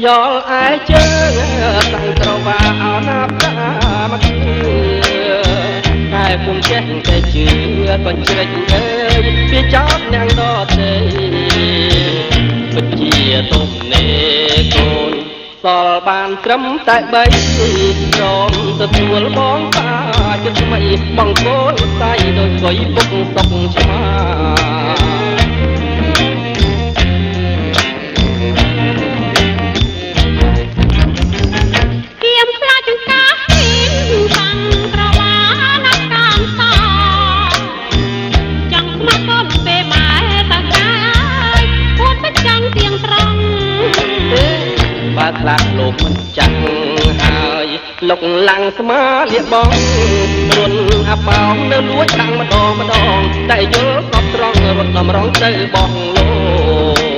ល់ឯជើងតាំងក្រវាអោណាប់តាមកតែពុំចេះតែជឿក៏ជ្រេចអើយវាចោតអ្នកដទៃពិតជាទុំនេកូនសល់បានត្រឹមតែ3ព្រមទទួលបងតាចិត្តថ្មីបងកូនស្័យដោយស្វ័យពុកសុកឆ្មាខ្លាចលោកមិនចាំងហើយលុកឡាំងស្មាលៀបបងរួនអាប៉ោងនៅលួចតាំងម្ដងតែយល់ក៏ត្រង់រត់តម្រង់ទៅបងលោក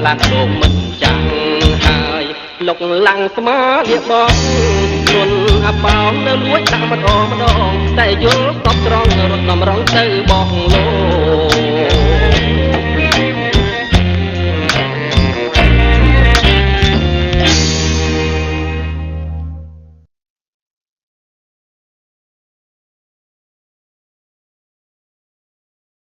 ខ្លាចលោកមិនចាំងហើយលុកឡាំងស្មាលៀបបងរួនអាប៉ោងនៅលួចតាំងម្ដងតែយល់ក៏ត្រង់រត់តម្រង់ទៅបងលោក